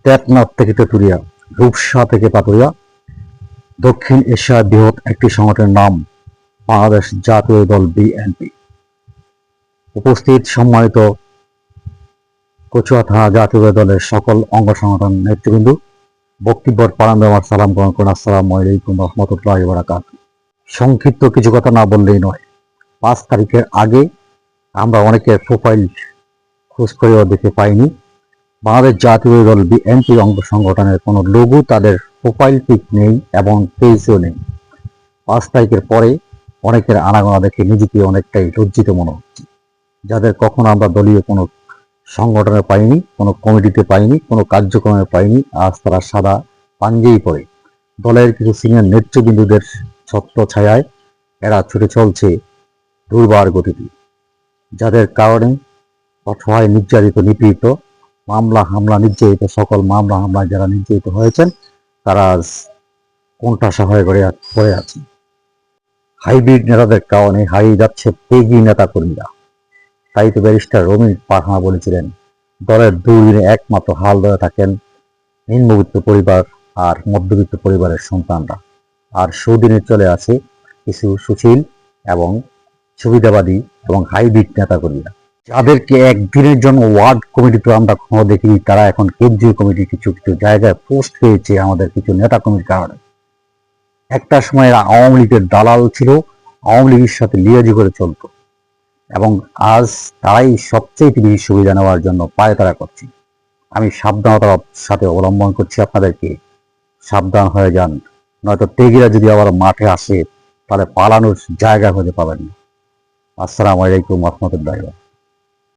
টেকনাফ থেকে তেঁতুলিয়া, রূপসা থেকে পাতুরিয়া, দক্ষিণ এশিয়ার বৃহৎ একটি সংগঠনের নাম বাংলাদেশ জাতীয় দল বিএনপি। উপস্থিত সম্মানিত কচুয়া থানা জাতীয় দলের সকল অঙ্গ সংগঠন নেতৃবৃন্দ, বক্তব্যের প্রারম্ভে আমার সালাম গ্রহণ করুন। আসসালামু আলাইকুম রহমতুল্লাহি ওয়া বারাকাতুহু। সংক্ষিপ্ত কিছু কথা না বললেই নয়। 5 তারিখের আগে আমরা অনেকের প্রোফাইল খোঁজ করেও দেখতে পাইনি। বাংলাদেশ জাতীয় দল বিএনপি অঙ্গ সংগঠনের কোনো লোগো, তাদের প্রোফাইল পিক নেই এবং পেজও নেই। 5 তারিখের পরে অনেকের আনাগোনা দেখে নিজেকে অনেকটাই লজ্জিত মনে হচ্ছে। যাদের কখনো আমরা দলীয় কোনো সংগঠনে পাইনি, কোনো কমিটিতে পাইনি, কোনো কার্যক্রমে পাইনি, আজ তারা সাদা পাঞ্জাবি পরে দলের কিছু সিনিয়র নেতৃবৃন্দদের ছত্র ছায়ায় এরা ছুটে চলছে দুর্বার গতিতে। যাদের কারণে অসহায়, নির্যাতিত, নিপীড়িত, মামলা হামলা নির্যাতিত, সকল মামলা হামলায় যারা নির্যাতিত হয়েছেন তারা আজ কোণঠাসা হয়ে পড়ে আছে। হাইব্রিড নেতাদের কারণে হারিয়ে যাচ্ছে পেগি নেতা কর্মীরা। তাই তো ব্যারিস্টার রমিন পাঠানা বলেছিলেন, দলের দুর্দিনে একমাত্র হাল ধরে থাকেন নিম্নবিত্ত পরিবার আর মধ্যবিত্ত পরিবারের সন্তানরা। আর সুদিনে চলে আছে কিছু সুশীল এবং সুবিধাবাদী এবং হাইব্রিড নেতাকর্মীরা, যাদেরকে একদিনের জন্য ওয়ার্ড কমিটিতে আমরা কখনো দেখিনি, তারা এখন কেন্দ্রীয় কমিটির কিছু কিছু জায়গায় পোস্ট পেয়েছে আমাদের কিছু নেতা কর্মীর কারণে। একটা সময় এরা আওয়ামী লীগের দালাল ছিল, আওয়ামী লীগের সাথে লিয়াজি করে চলত এবং আজ তারাই সবচেয়ে বেশি সুবিধা নেওয়ার জন্য পায়তারা করছে। আমি সাবধানতার সাথে অবলম্বন করছি, আপনাদেরকে সাবধান হয়ে যান, নয়তো তেগিরা যদি আবার মাঠে আসে তাহলে পালানোর জায়গা খুঁজে পাবেন না। আসসালামু আলাইকুম রহমতুল্লাহ।